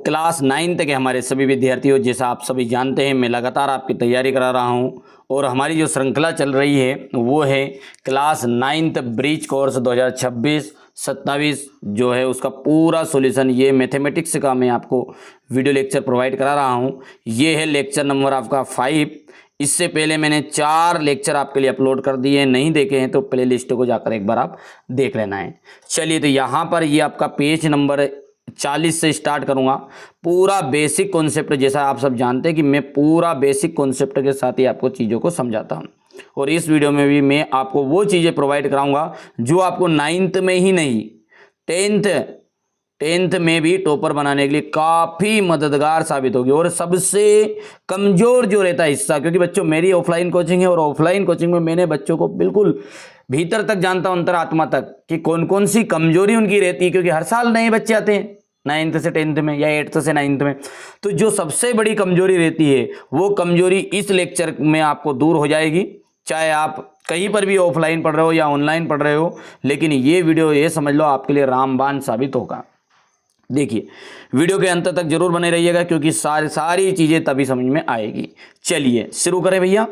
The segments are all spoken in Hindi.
क्लास 9 तक के हमारे सभी विद्यार्थियों, जैसा आप सभी जानते हैं मैं लगातार आपकी तैयारी करा रहा हूं और हमारी जो श्रृंखला चल रही है वो है क्लास 9th ब्रिज कोर्स 2026-27 जो है उसका पूरा सॉल्यूशन। ये मैथमेटिक्स का मैं आपको वीडियो लेक्चर प्रोवाइड करा रहा हूं। ये है लेक्चर नंबर आपका 5। इससे पहले मैंने 4 लेक्चर आपके लिए अपलोड कर दिए हैं, नहीं देखे हैं तो प्ले लिस्ट को जाकर एक बार आप देख लेना है। चलिए, तो यहाँ पर ये आपका पेज नंबर 40 से स्टार्ट करूंगा। पूरा बेसिक कॉन्सेप्ट, जैसा आप सब जानते हैं कि मैं पूरा बेसिक कॉन्सेप्ट के साथ ही आपको चीज़ों को समझाता हूं और इस वीडियो में भी मैं आपको वो चीज़ें प्रोवाइड कराऊंगा जो आपको 9th में ही नहीं 10th में भी टॉपर बनाने के लिए काफ़ी मददगार साबित होगी। और सबसे कमज़ोर जो रहता है हिस्सा, क्योंकि बच्चों मेरी ऑफलाइन कोचिंग है और ऑफलाइन कोचिंग में मैंने बच्चों को बिल्कुल भीतर तक जानता हूं, अंतरात्मा तक, कि कौन कौन सी कमजोरी उनकी रहती है, क्योंकि हर साल नए बच्चे आते हैं 9th से 10th में या 8th से 9th में। तो जो सबसे बड़ी कमजोरी रहती है वो कमजोरी इस लेक्चर में आपको दूर हो जाएगी, चाहे आप कहीं पर भी ऑफलाइन पढ़ रहे हो या ऑनलाइन पढ़ रहे हो। लेकिन ये वीडियो ये समझ लो आपके लिए रामबाण साबित होगा। देखिए, वीडियो के अंत तक जरूर बने रहिएगा क्योंकि सारी चीज़ें तभी समझ में आएगी। चलिए शुरू करें भैया।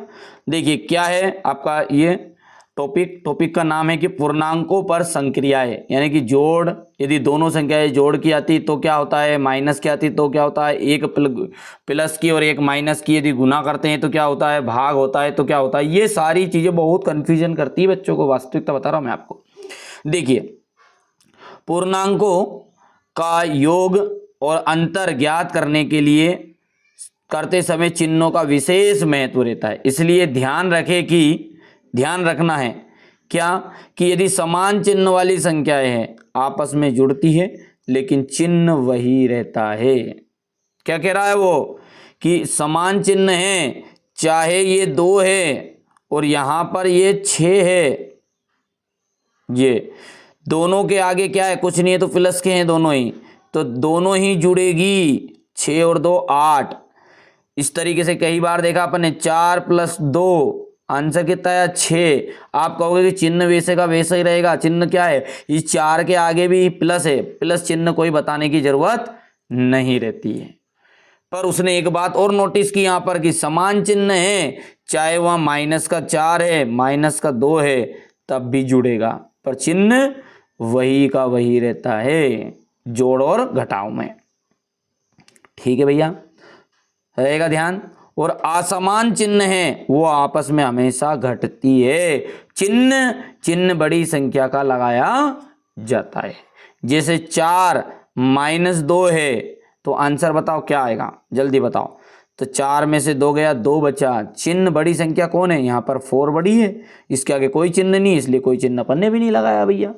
देखिए क्या है आपका ये टॉपिक का नाम है कि पूर्णांकों पर संक्रियाएं, यानी कि जोड़। यदि दोनों संख्याएं जोड़ की आती तो क्या होता है, माइनस की आती तो क्या होता है, एक प्लस की और एक माइनस की यदि गुना करते हैं तो क्या होता है, भाग होता है तो क्या होता है। ये सारी चीज़ें बहुत कन्फ्यूजन करती है बच्चों को, वास्तविकता बता रहा हूँ मैं आपको। देखिए, पूर्णांकों का योग और अंतर ज्ञात करने के लिए करते समय चिन्हों का विशेष महत्व रहता है। इसलिए ध्यान रखना है क्या कि यदि समान चिन्ह वाली संख्याएं हैं आपस में जुड़ती है लेकिन चिन्ह वही रहता है। क्या कह रहा है वो कि समान चिन्ह है, चाहे ये 2 है और यहां पर ये 6 है, ये दोनों के आगे क्या है, कुछ नहीं है तो प्लस के हैं दोनों ही, तो दोनों ही जुड़ेगी। 6 और 2 8। इस तरीके से कई बार देखा अपन ने 4 + 2 आंसर कितना है 6। आप कहोगे कि चिन्ह वैसे का वैसा ही रहेगा, चिन्ह क्या है, इस 4 के आगे भी प्लस है, प्लस चिन्ह कोई बताने की जरूरत नहीं रहती है। पर उसने एक बात और नोटिस की यहाँ पर कि समान चिन्ह है, चाहे वहाँ -4 है -2 है तब भी जुड़ेगा, पर चिन्ह वही का वही रहता है जोड़ और घटाव में। ठीक है भैया, रहेगा ध्यान। और असमान चिन्ह है वो आपस में हमेशा घटती है। चिन्ह बड़ी संख्या का लगाया जाता है। जैसे 4 - 2 है तो आंसर बताओ क्या आएगा, जल्दी बताओ। तो 4 में से 2 गया, 2 बचा। चिन्ह बड़ी संख्या कौन है, यहाँ पर 4 बड़ी है, इसके आगे कोई चिन्ह नहीं, इसलिए कोई चिन्ह अपन ने भी नहीं लगाया भैया।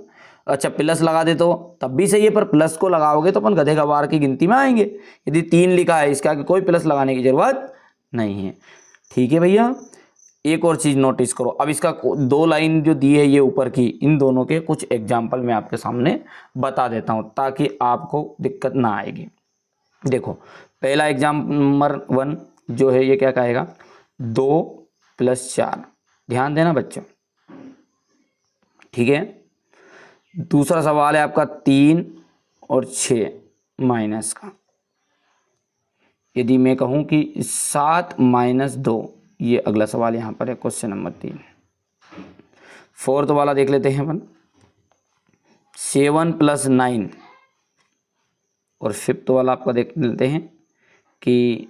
अच्छा, प्लस लगा दे तो तब भी सही है, पर प्लस को लगाओगे तो अपन गधे गवार की गिनती में आएंगे। यदि 3 लिखा है इसके आगे कोई प्लस लगाने की जरूरत नहीं है। ठीक है भैया, एक और चीज नोटिस करो। अब इसका 2 लाइन जो दी है ये ऊपर की, इन दोनों के कुछ एग्जाम्पल मैं आपके सामने बता देता हूं ताकि आपको दिक्कत ना आएगी। देखो, पहला एग्जाम्पल नंबर 1 जो है ये क्या कहेगा, 2 + 4। ध्यान देना बच्चों, ठीक है। दूसरा सवाल है आपका 3 और 6 माइनस का। यदि मैं कहूं कि 7 - 2, ये अगला सवाल यहां पर है, क्वेश्चन नंबर 3। 4th वाला देख लेते हैं अपन, 7 + 9। और 5th वाला आपका देख लेते हैं कि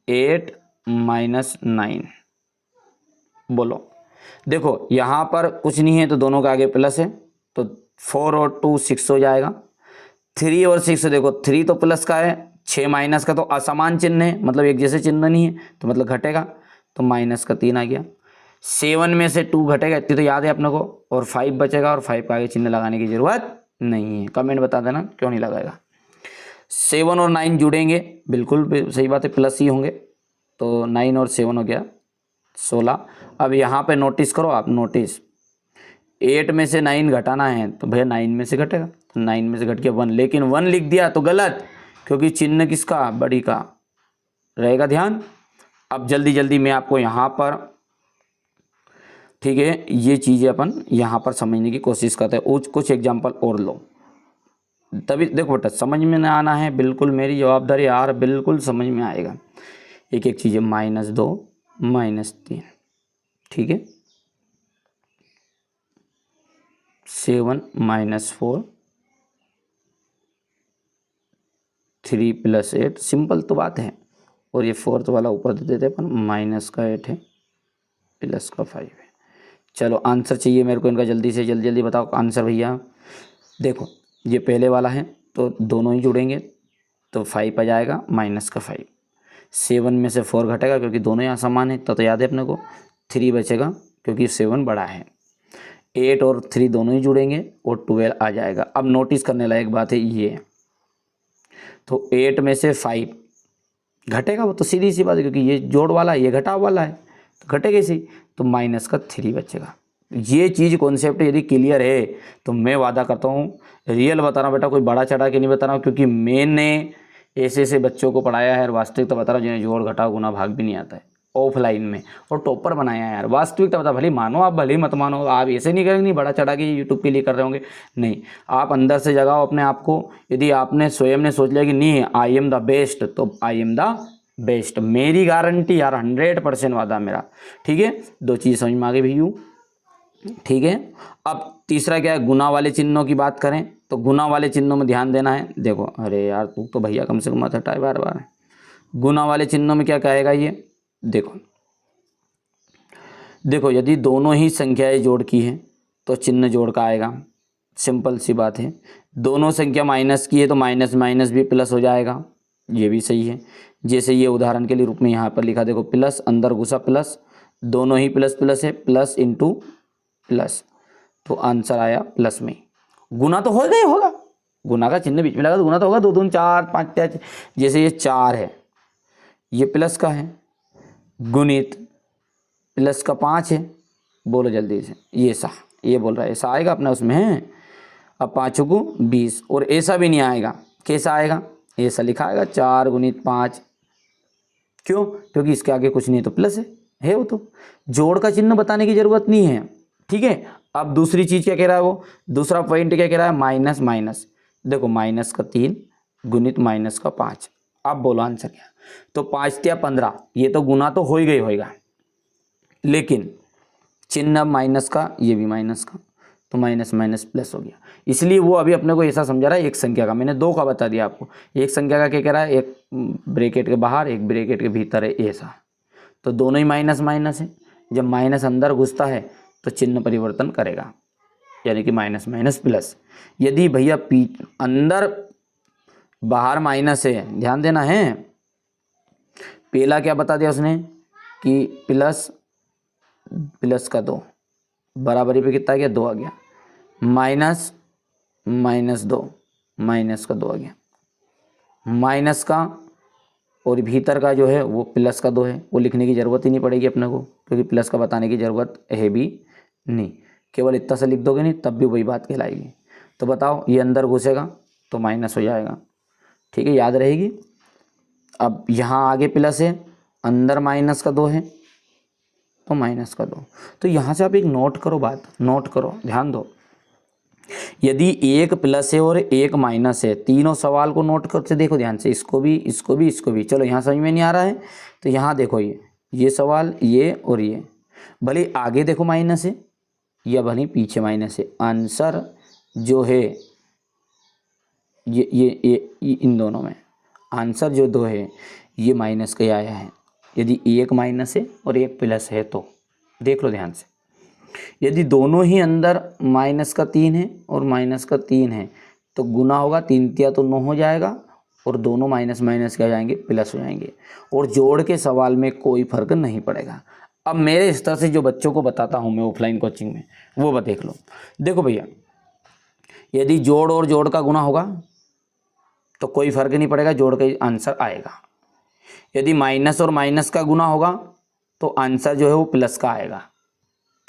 8 - 9। बोलो, देखो यहां पर कुछ नहीं है तो दोनों के आगे प्लस है, तो 4 और 2 6 हो जाएगा। 3 और 6, देखो 3 तो प्लस का है, 6 माइनस का, तो असमान चिन्ह है, मतलब एक जैसे चिन्ह नहीं है तो मतलब घटेगा, तो -3 आ गया। 7 में से 2 घटेगा, इतनी तो याद है अपने को, और 5 बचेगा, और 5 का आगे चिन्ह लगाने की जरूरत नहीं है। कमेंट बता देना क्यों नहीं लगाएगा। 7 और 9 जुड़ेंगे, बिल्कुल सही बात है, प्लस ही होंगे, तो 9 और 7 हो गया 16। अब यहाँ पे नोटिस करो आप, नोटिस 8 में से 9 घटाना है तो भैया 9 में से घटेगा, तो 9 में से घट के 1, लेकिन 1 लिख दिया तो गलत, क्योंकि चिन्ह किसका, बड़ी का रहेगा। ध्यान। अब जल्दी मैं आपको यहाँ पर, ठीक है, ये चीज़ें अपन यहाँ पर समझने की कोशिश करते हैं। कुछ एग्जाम्पल और लो। तभी देखो बेटा समझ में ना आना है, बिल्कुल मेरी जवाबदारी यार, बिल्कुल समझ में आएगा। एक एक चीज़ है, -2 -3, ठीक है, 7 -4 3 + 8, सिंपल तो बात है। और ये फोर्थ वाला ऊपर दे देते अपन, -8 है +5 है। चलो आंसर चाहिए मेरे को इनका, जल्दी से जल्दी बताओ आंसर भैया। देखो ये पहले वाला है तो दोनों ही जुड़ेंगे तो 5 आ जाएगा -5। 7 में से 4 घटेगा क्योंकि दोनों यहाँ समान है, तो याद है अपने को। 3 बचेगा क्योंकि 7 बड़ा है। 8 और 3 दोनों ही जुड़ेंगे और 12 आ जाएगा। अब नोटिस करने लायक बात है ये, तो 8 में से 5 घटेगा, वो तो सीधी सी बात है क्योंकि ये जोड़ वाला है, ये घटाव वाला है, तो घटेगा इसी, तो -3 बचेगा। ये चीज़ कॉन्सेप्ट यदि क्लियर है तो मैं वादा करता हूँ, रियल बता रहा हूँ बेटा, कोई बड़ा चढ़ा के नहीं बता रहा हूँ, क्योंकि मैंने ऐसे ऐसे बच्चों को पढ़ाया है और वास्तविकता बता रहा हूँ जिन्हें जोड़ घटाव गुना भाग भी नहीं आता है ऑफलाइन में, और टॉपर बनाया है यार। वास्तविकता बता, भले मानो आप, भले मत मानो, आप ऐसे नहीं करेंगे, नहीं बड़ा चढ़ा के यूट्यूब के लिए कर रहे होंगे, नहीं, आप अंदर से जगाओ अपने आप को। यदि आपने स्वयं ने सोच लिया कि नहीं आई एम द बेस्ट, तो आई एम द बेस्ट, मेरी गारंटी यार, 100% वादा मेरा, ठीक है। 2 चीज़ समझ में आ गई भैया, ठीक है। अब तीसरा क्या है, गुना वाले चिन्हों की बात करें तो गुना वाले चिन्हों में ध्यान देना है। देखो अरे यार तू तो भैया कम से कम मत हटाए बार बार। गुना वाले चिन्हों में क्या कहेगा ये, देखो यदि दोनों ही संख्याएं जोड़ की हैं तो चिन्ह जोड़ का आएगा, सिंपल सी बात है। दोनों संख्या माइनस की है तो माइनस माइनस भी प्लस हो जाएगा, ये भी सही है। जैसे ये उदाहरण के लिए रूप में यहाँ पर लिखा, देखो प्लस अंदर घुसा प्लस, दोनों ही प्लस प्लस है, प्लस इंटू प्लस, तो आंसर आया प्लस में। गुना तो होगा ही होगा, गुना का चिन्ह बीच में लगा तो गुना तो होगा। 2 दूनी 4 5, जैसे ये 4 है, ये प्लस का है, गुणित प्लस का 5 है, बोलो जल्दी से, ये बोल रहा है ऐसा आएगा अपना उसमें है। अब 5 को 20, और ऐसा भी नहीं आएगा, कैसा आएगा, ऐसा लिखा आएगा 4 × 5, क्यों, क्योंकि इसके आगे कुछ नहीं तो प्लस है वो, तो जोड़ का चिन्ह बताने की जरूरत नहीं है, ठीक है। अब दूसरी चीज क्या कह रहा है वो, दूसरा पॉइंट क्या कह रहा है, माइनस माइनस, देखो -3 गुणित -5, अब बोलो आंसर क्या, तो 5 या 15, ये तो गुना तो हो ही गई होएगा, लेकिन चिन्ह माइनस का, ये भी माइनस का, तो माइनस माइनस प्लस हो गया। इसलिए वो अभी अपने को ऐसा समझा रहा है एक संख्या का, मैंने 2 का बता दिया आपको, एक संख्या का क्या कह रहा है, एक ब्रैकेट के बाहर एक ब्रैकेट के भीतर है ऐसा, तो दोनों ही माइनस माइनस है। जब माइनस अंदर घुसता है तो चिन्ह परिवर्तन करेगा, यानी कि माइनस माइनस प्लस। यदि भैया अंदर बाहर माइनस है, ध्यान देना है, पहला क्या बता दिया उसने कि प्लस का 2 बराबरी पे कितना आ गया, 2 आ गया, माइनस -2 माइनस का 2 आ गया, माइनस का और भीतर का जो है वो प्लस का 2 है, वो लिखने की ज़रूरत ही नहीं पड़ेगी अपने को, क्योंकि प्लस का बताने की ज़रूरत है भी नहीं, केवल इतना से लिख दोगे नहीं तब भी वही बात कहलाएगी। तो बताओ ये अंदर घुसेगा तो माइनस हो जाएगा, ठीक है, याद रहेगी। अब यहाँ आगे प्लस है, अंदर माइनस का 2 है तो माइनस का 2, तो यहाँ से आप एक नोट करो, बात नोट करो, ध्यान दो। यदि एक प्लस है और एक माइनस है, तीनों सवाल को नोट करके देखो ध्यान से, इसको भी इसको भी इसको भी। चलो यहाँ समझ में नहीं आ रहा है तो यहाँ देखो, ये सवाल, ये और ये, भले आगे देखो माइनस है या भले पीछे माइनस है, आंसर जो है ये इन दोनों में आंसर जो 2 है ये माइनस का आया है। यदि एक माइनस है और एक प्लस है तो देख लो ध्यान से, यदि दोनों ही अंदर माइनस का 3 है और माइनस का 3 है तो गुना होगा, 3 तिया तो 9 हो जाएगा, और दोनों माइनस माइनस क्या हो जाएंगे, प्लस हो जाएंगे, और जोड़ के सवाल में कोई फर्क नहीं पड़ेगा। अब मेरे स्तर से जो बच्चों को बताता हूँ मैं ऑफलाइन कोचिंग में, वो देख लो। देखो भैया, यदि जोड़ और जोड़ का गुना होगा तो कोई फर्क नहीं पड़ेगा, जोड़ का आंसर आएगा। यदि माइनस और माइनस का गुना होगा तो आंसर जो है वो प्लस का आएगा,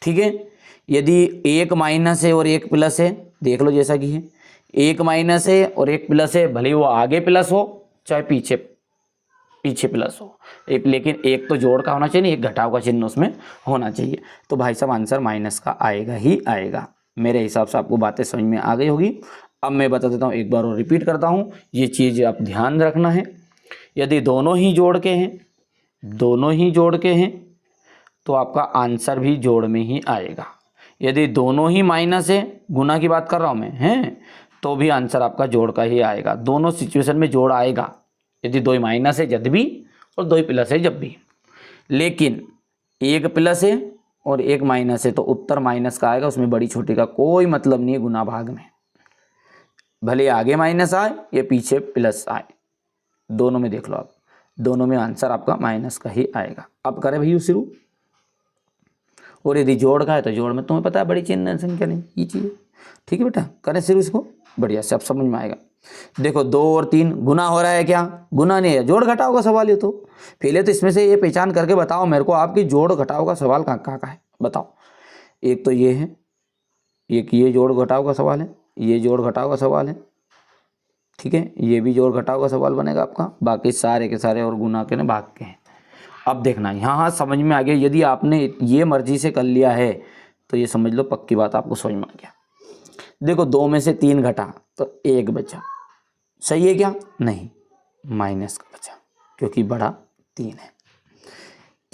ठीक है। यदि एक माइनस है और एक प्लस है, देख लो जैसा कि है, एक माइनस है और एक प्लस है, भले वो आगे प्लस हो चाहे पीछे प्लस हो, लेकिन एक तो जोड़ का होना चाहिए, एक घटाव का चिन्ह उसमें होना चाहिए। तो भाई साहब आंसर माइनस का आएगा ही आएगा। मेरे हिसाब से आपको बातें समझ में आ गई होगी। अब मैं बता देता हूँ, एक बार और रिपीट करता हूँ, ये चीज़ आप ध्यान रखना है। यदि दोनों ही जोड़ के हैं तो आपका आंसर भी जोड़ में ही आएगा। यदि दोनों ही माइनस है, गुना की बात कर रहा हूँ मैं, हैं, तो भी आंसर आपका जोड़ का ही आएगा। दोनों सिचुएशन में जोड़ आएगा, यदि दो ही माइनस है जब भी और दो ही प्लस है जब भी। लेकिन एक प्लस है और एक माइनस है तो उत्तर माइनस का आएगा, उसमें बड़ी छोटी का कोई मतलब नहीं है गुना भाग में। भले आगे माइनस आए या पीछे प्लस आए, दोनों में देख लो आप, दोनों में आंसर आपका माइनस का ही आएगा। अब करें भैया शुरू। और यदि जोड़ का है तो जोड़ में तुम्हें पता है बड़ी चिन्ह संख्या नहीं, ये चीज़। ठीक है बेटा, करें शुरू इसको बढ़िया से, अब समझ में आएगा। देखो 2 और 3 गुना हो रहा है क्या? गुना नहीं है, जोड़ घटाव का सवाल। ये तो पहले तो इसमें से ये पहचान करके बताओ मेरे को, आपकी जोड़ घटाव का सवाल कहाँ कहाँ का है बताओ। एक तो ये है, एक ये जोड़ घटाव का सवाल है, ये जोड़ घटाव का सवाल है, ठीक है, ये भी जोड़ घटाव का सवाल बनेगा आपका, बाकी सारे के सारे और गुना के न भाग के हैं। अब देखना यहाँ समझ में आ गया। यदि आपने ये मर्जी से कर लिया है तो ये समझ लो पक्की बात आपको समझ में आ गया। देखो 2 में से 3 घटा तो 1 बचा, सही है क्या? नहीं, माइनस का बचा क्योंकि बड़ा 3 है।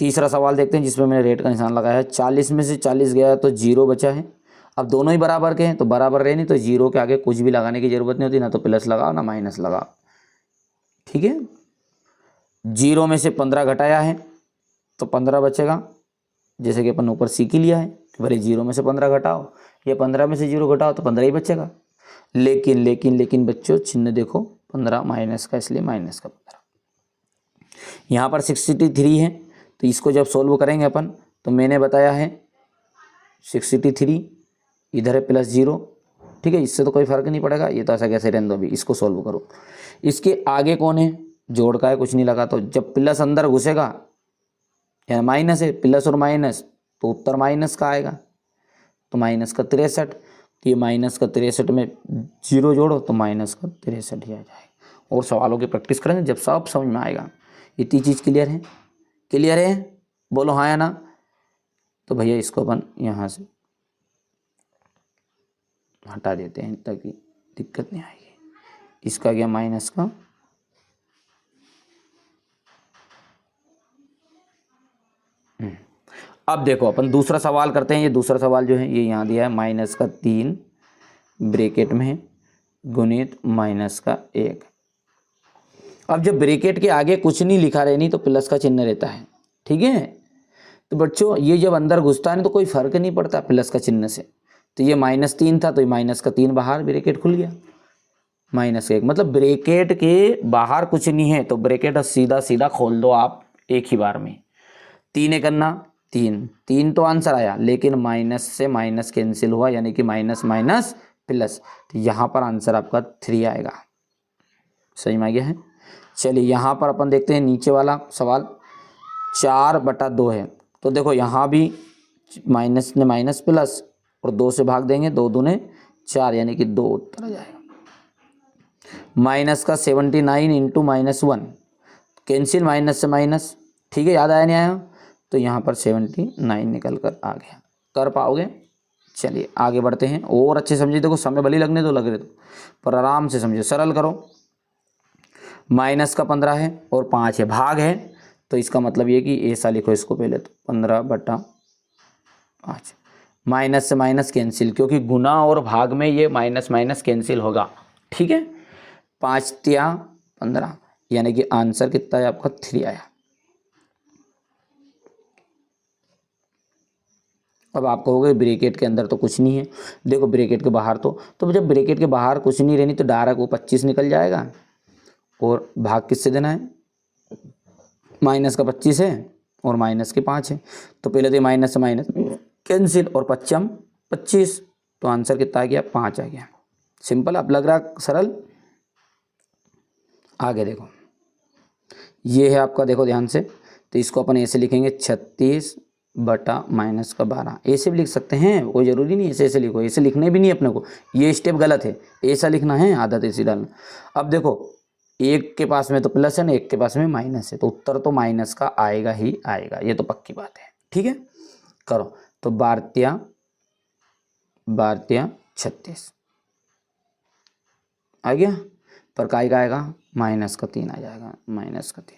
तीसरा सवाल देखते हैं जिसमें मैंने रेट का निशान लगाया है। 40 में से 40 गया तो 0 बचा है। अब दोनों ही बराबर के हैं तो बराबर रहे नहीं तो 0 के आगे कुछ भी लगाने की जरूरत नहीं होती, ना तो प्लस लगाओ ना माइनस लगाओ, ठीक है। 0 में से 15 घटाया है तो 15 बचेगा, जैसे कि अपन ऊपर सीख ही लिया है। भले 0 में से 15 घटाओ या 15 में से 0 घटाओ तो 15 ही बचेगा। लेकिन लेकिन लेकिन बच्चों चिन्ह देखो, 15 माइनस का, इसलिए माइनस का 15। यहाँ पर 63 है तो इसको जब सोल्व करेंगे अपन तो मैंने बताया है 63 इधर है प्लस 0, ठीक है, इससे तो कोई फर्क नहीं पड़ेगा, ये तो ऐसा कैसे रहने दो। अभी इसको सोल्व करो। इसके आगे कौन है? जोड़ का है, कुछ नहीं लगा, तो जब प्लस अंदर घुसेगा या माइनस है, प्लस और माइनस तो उत्तर माइनस का आएगा, तो माइनस का 63। तो ये माइनस का 63 में 0 जोड़ो तो माइनस का 63 ही आ जाएगा। और सवालों की प्रैक्टिस करेंगे जब सब समझ में आएगा। इतनी चीज़ क्लियर है? क्लियर है? बोलो हाँ या ना। तो भैया इसको अपन यहाँ से हटा देते हैं ताकि दिक्कत नहीं आएगी। इसका गया माइनस का, अब देखो अपन दूसरा सवाल करते हैं। ये दूसरा सवाल जो है ये यहाँ दिया है, माइनस का 3 ब्रैकेट में है गुणित माइनस का 1। अब जब ब्रैकेट के आगे कुछ नहीं लिखा रहे नहीं तो प्लस का चिन्ह रहता है, ठीक है। तो बच्चों ये जब अंदर घुसता है तो कोई फर्क नहीं पड़ता प्लस का चिन्ह से। तो ये -3 था तो ये माइनस का 3 बाहर, ब्रैकेट खुल गया, माइनस 1। मतलब ब्रैकेट के बाहर कुछ नहीं है तो ब्रैकेट सीधा सीधा खोल दो आप एक ही बार में। 3 है करना, 3 तो आंसर आया, लेकिन माइनस से माइनस कैंसिल हुआ, यानी कि माइनस माइनस प्लस, तो यहाँ पर आंसर आपका 3 आएगा। सही में आ गया है। चलिए यहाँ पर अपन देखते हैं नीचे वाला सवाल। 4/2 है तो देखो यहाँ भी माइनस ने माइनस प्लस और 2 से भाग देंगे, 2 दूने 4 यानी कि 2 उत्तर आ जाएगा। माइनस का 79 इंटू -1 कैंसिल, माइनस से माइनस, ठीक है, याद आया नहीं आया? तो यहाँ पर 79 निकल कर आ गया। कर पाओगे? चलिए आगे बढ़ते हैं और अच्छे समझिए। देखो समय भले लगने दो, लग रहे तो, पर आराम से समझिए, सरल करो। माइनस का 15 है और 5 है, भाग है, तो इसका मतलब ये कि ऐसा लिखो इसको पहले तो 15/5। माइनस से माइनस कैंसिल, क्योंकि गुना और भाग में ये माइनस माइनस कैंसिल होगा, ठीक है। 5 तिया 15 यानी कि आंसर कितना है आपका? 3 आया। अब आप कहोगे ब्रैकेट के अंदर तो कुछ नहीं है। देखो ब्रैकेट के बाहर तो जब ब्रैकेट के बाहर कुछ नहीं रहनी तो डायरेक्ट वो 25 निकल जाएगा। और भाग किससे देना है? माइनस का 25 है और माइनस के 5 है, तो पहले तो माइनस से माइनस कैंसिल और 25 25, तो आंसर कितना आ गया? 5 आ गया। सिंपल, अब लग रहा सरल। आगे देखो, ये है आपका, देखो ध्यान से, तो इसको अपन ऐसे लिखेंगे 36/-12। ऐसे भी लिख सकते हैं, कोई ज़रूरी नहीं ऐसे लिखो, ऐसे लिखने भी नहीं अपने को, ये स्टेप गलत है, ऐसा लिखना है, आदत ऐसी डालना। अब देखो एक के पास में तो प्लस है ना, एक के पास में माइनस है, तो उत्तर तो माइनस का आएगा ही आएगा, ये तो पक्की बात है, ठीक है। करो तो 12 36 आ गया, पर काय का आएगा -3 आ जाएगा, -3।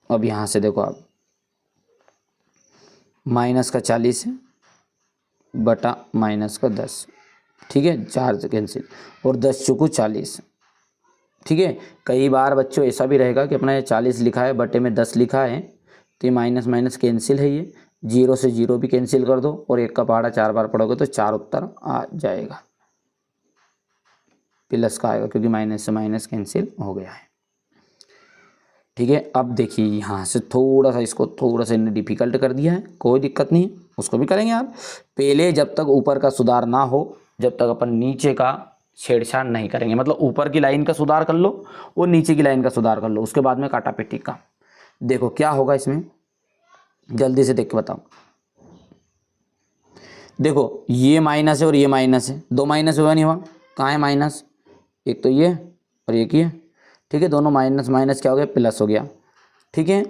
अब यहाँ से देखो आप -40 है बटा -10, ठीक है, 4 से कैंसिल और 10 चौको 40, ठीक है। कई बार बच्चों ऐसा भी रहेगा कि अपना ये 40 लिखा है बटे में 10 लिखा है, तो ये माइनस माइनस कैंसिल है, ये 0 से 0 भी कैंसिल कर दो और 1 का पहाड़ा 4 बार पढ़ोगे तो 4 उत्तर आ जाएगा, प्लस का आएगा क्योंकि माइनस से माइनस कैंसिल हो गया है, ठीक है। अब देखिए यहाँ से थोड़ा सा इसको थोड़ा सा डिफिकल्ट कर दिया है, कोई दिक्कत नहीं है, उसको भी करेंगे आप। पहले जब तक ऊपर का सुधार ना हो, जब तक अपन नीचे का छेड़छाड़ नहीं करेंगे, मतलब ऊपर की लाइन का सुधार कर लो और नीचे की लाइन का सुधार कर लो, उसके बाद में काटा पेटी का। देखो क्या होगा इसमें, जल्दी से देख के बताओ। देखो ये माइनस है और ये माइनस है, दो माइनस हुआ नहीं हुआ, कहाँ है माइनस, एक तो ये और एक ये, ठीक है। दोनों माइनस माइनस क्या हो गया, प्लस हो गया, ठीक है।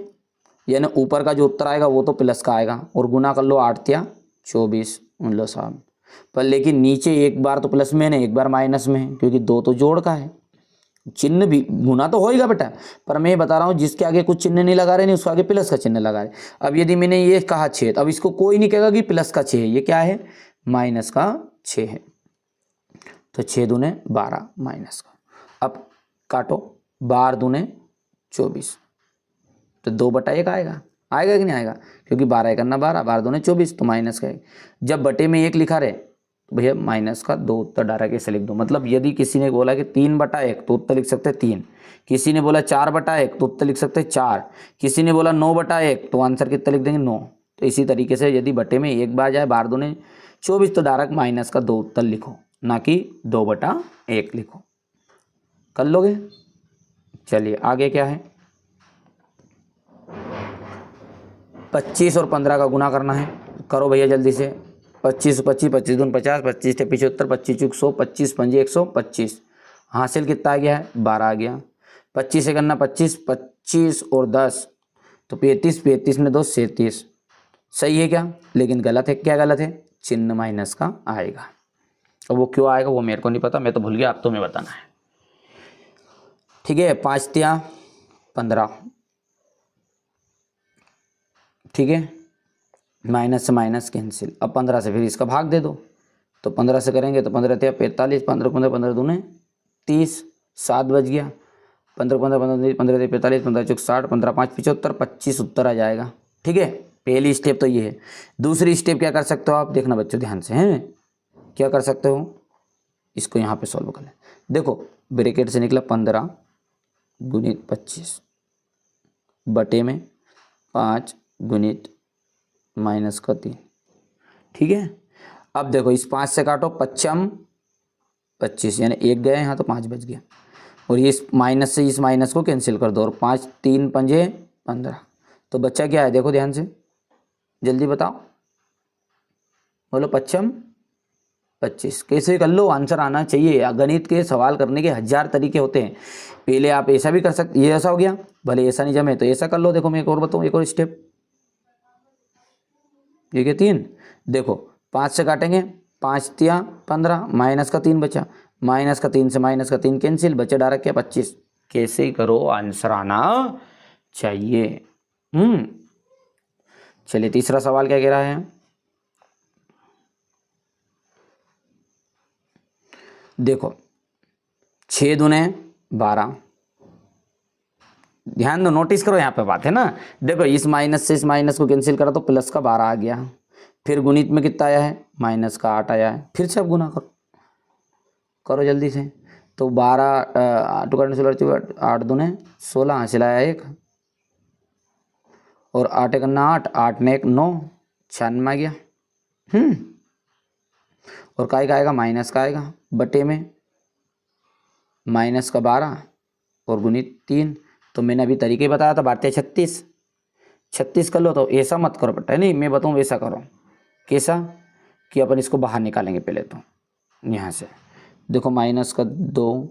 यानी ऊपर का जो उत्तर आएगा वो तो प्लस का आएगा, और गुना कर लो 8 या 24 उन लो साहब। पर लेकिन नीचे एक बार तो प्लस में है, एक बार माइनस में है, क्योंकि दो तो जोड़ का है, चिन्ह भी गुना तो होएगा बेटा, पर मैं बता रहा हूँ जिसके आगे कुछ चिन्ह नहीं लगा रहे, नहीं उसके आगे प्लस का चिन्ह लगा रहे। अब यदि मैंने ये कहा 6, अब इसको कोई नहीं कहेगा कि प्लस का 6 है, ये क्या है, माइनस का 6 है, तो 6 दूने 12 माइनस का। अब काटो, 12 दूने 24, तो 2/1 आएगा, आएगा कि नहीं आएगा, क्योंकि 12 एक अन्ना 12, 12 दूने 24, तो माइनस का 1। जब बटे में 1 लिखा रहे तो भैया माइनस का 2 उत्तर डायरेक्ट ऐसे लिख दो। मतलब यदि किसी ने बोला कि 3/1 तो उत्तर लिख सकते हैं 3, किसी ने बोला 4/1 तो उत्तर लिख सकते हैं 4, किसी ने बोला 9/1 तो आंसर कितना लिख देंगे 9। तो इसी तरीके से यदि बटे में 1 बार जाए 12 दूने 24 तो डायरेक्ट माइनस का 2 उत्तर लिखो, ना कि 2/1 लिखो। कर लोगे? चलिए आगे क्या है, 25 और 15 का गुना करना है, करो भैया जल्दी से। 25 25 25 दून 50, 25 टे 75, 25 चूक 100, 25 पंजे 125, हासिल कितना आ गया है 12 आ गया। 25 से करना 25, 25 और 10 तो 35, 35 में 2 37, सही है क्या, लेकिन गलत है, क्या गलत है, चिन्ह माइनस का आएगा। और वो क्यों आएगा वो मेरे को नहीं पता, मैं तो भूल गया, आप तो मैं बताना है, ठीक है। 5 तिया 15, ठीक है, माइनस से माइनस कैंसिल। अब 15 से फिर इसका भाग दे दो, तो 15 से करेंगे तो 15 तिया 45, 15 15 15 दूने 30, 7 बज गया। 15 15 15 15 तिया 45, 15 चौक 60, 15 5 75, 25 उत्तर आ जाएगा, ठीक है। पहली स्टेप तो ये है। दूसरी स्टेप क्या कर सकते हो आप, देखना बच्चों ध्यान से, हैं क्या कर सकते हो, इसको यहाँ पे सॉल्व कर लें। देखो ब्रैकेट से निकला 15 गुणित 25 बटे में 5 गुणित माइनस का 3, ठीक है। अब देखो इस 5 से काटो, 5 25 यानी 1 गया यहाँ तो 5 बच गया, और ये इस माइनस से इस माइनस को कैंसिल कर दो, और 5 3 पंजे 15, तो बच्चा क्या है देखो ध्यान से, जल्दी बताओ, बोलो 5 25, कैसे कर लो, आंसर आना चाहिए। गणित के सवाल करने के 1000 तरीके होते हैं, पहले आप ऐसा भी कर सकते, ये ऐसा हो गया, भले ऐसा नहीं जमे तो ऐसा कर लो। देखो मैं एक और बताऊँ, एक और स्टेप, ये क्या 3, देखो 5 से काटेंगे, 5 तिया 15, माइनस का 3 बचा, माइनस का 3 से माइनस का 3 कैंसिल, बचे डायरेक्ट क्या 25, कैसे करो आंसर आना चाहिए। चलिए तीसरा सवाल क्या कह रहा है, देखो 6 दूने 12, ध्यान दो, नोटिस करो यहाँ पे बात है ना। देखो इस माइनस से इस माइनस को कैंसिल करा तो प्लस का 12 आ गया, फिर गुणित में कितना आया है माइनस का 8 आया है, फिर से आप गुना करो, करो जल्दी से। तो 12 टू करने 16, 8 दूने 16, हासिल आया 1, और 8 एक 8, 8 ने 1 9, 96 आ गया। और काय का आएगा माइनस का आएगा, बटे में माइनस का 12 और गुणित 3। तो मैंने अभी तरीके बताया था, बातें 36 कर लो, तो ऐसा मत करो बेटा, नहीं मैं बताऊँ वैसा करो। कैसा कि अपन इसको बाहर निकालेंगे पहले, तो यहाँ से देखो माइनस का 2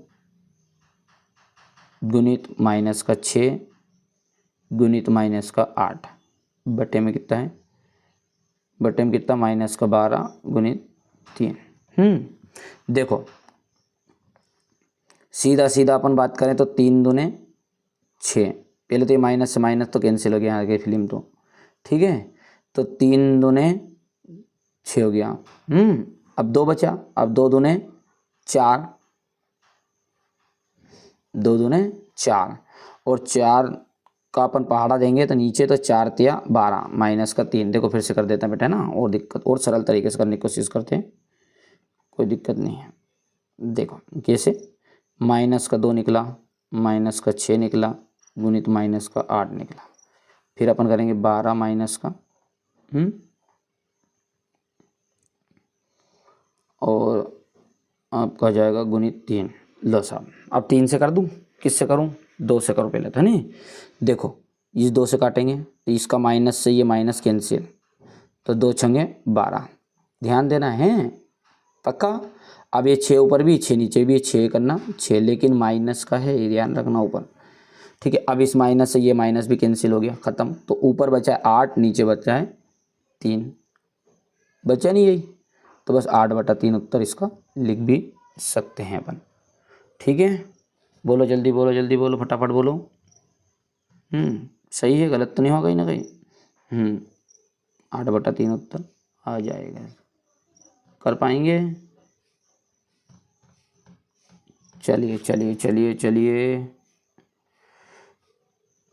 गुणित माइनस का 6 गुणित माइनस का 8 बटे में कितना है, बटे में कितना माइनस का 12 गुणित 3। देखो सीधा सीधा अपन बात करें तो 3 दूने 6, पहले तो ये माइनस से माइनस तो कैंसिल हो गया आगे फिल्म तो, ठीक है। तो 3 दूने 6 हो गया। अब 2 बचा, अब 2 दूने 4, 2 दूने 4 और 4 का अपन पहाड़ा देंगे तो नीचे तो 4 तिया 12 माइनस का 3। देखो फिर से कर देते हैं बेटा ना, और दिक्कत और सरल तरीके से करने की कोशिश करते हैं, कोई दिक्कत नहीं है। देखो कैसे, माइनस का 2 निकला, माइनस का 6 निकला, गुणित माइनस का 8 निकला। फिर अपन करेंगे 12 माइनस का और आपका जाएगा गुणित 3। लो साहब, अब 3 से कर दूं, किससे करूं, 2 से करो पहले तो नहीं। देखो इस 2 से काटेंगे तो इसका माइनस से ये माइनस कैंसिल, तो 2 छंगे 12। ध्यान देना है पक्का। अब ये 6 ऊपर भी 6 नीचे भी 6 करना 6, लेकिन माइनस का है, ध्यान रखना ऊपर, ठीक है। अब इस माइनस से ये माइनस भी कैंसिल हो गया, ख़त्म। तो ऊपर बचा है 8, नीचे बचा है 3, बचा नहीं यही, तो बस 8/3 उत्तर इसका लिख भी सकते हैं अपन, ठीक है। बोलो जल्दी बोलो, जल्दी बोलो, फटाफट बोलो। सही है, गलत तो नहीं होगा कहीं ना कहीं। 8/3 उत्तर आ जाएगा, कर पाएंगे। चलिए चलिए चलिए चलिए,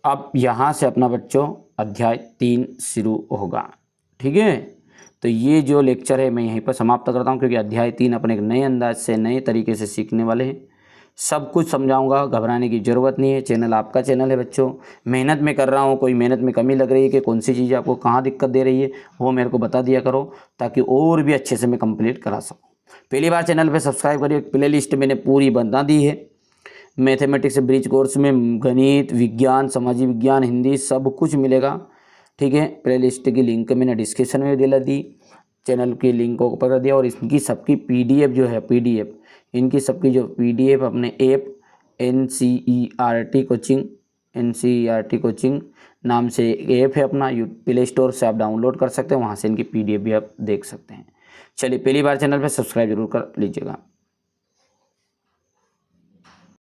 अब यहाँ से अपना बच्चों अध्याय 3 शुरू होगा, ठीक है। तो ये जो लेक्चर है मैं यहीं पर समाप्त करता हूँ, क्योंकि अध्याय 3 अपने एक नए अंदाज से नए तरीके से सीखने वाले हैं। सब कुछ समझाऊंगा, घबराने की ज़रूरत नहीं है। चैनल आपका चैनल है बच्चों, मेहनत में कर रहा हूँ, कोई मेहनत में कमी लग रही है कि कौन सी चीज़ आपको कहाँ दिक्कत दे रही है वो मेरे को बता दिया करो, ताकि और भी अच्छे से मैं कंप्लीट करा सकूँ। पहली बार चैनल पे सब्सक्राइब करिए, प्लेलिस्ट मैंने पूरी बना दी है। मैथमेटिक्स ब्रिज कोर्स में गणित, विज्ञान, सामाजिक विज्ञान, हिंदी सब कुछ मिलेगा, ठीक है। प्लेलिस्ट की लिंक मैंने डिस्क्रिप्शन में दिला दी, चैनल की लिंक को ऊपर कर दिया। और इसकी सबकी PDF जो है, PDF इनकी सबकी जो PDF अपने app NCERT coaching, NCERT coaching नाम से ऐप है अपना, प्ले स्टोर से आप डाउनलोड कर सकते हैं, वहाँ से इनकी PDF भी आप देख सकते हैं। चलिए पहली बार चैनल पर सब्सक्राइब जरूर कर लीजिएगा।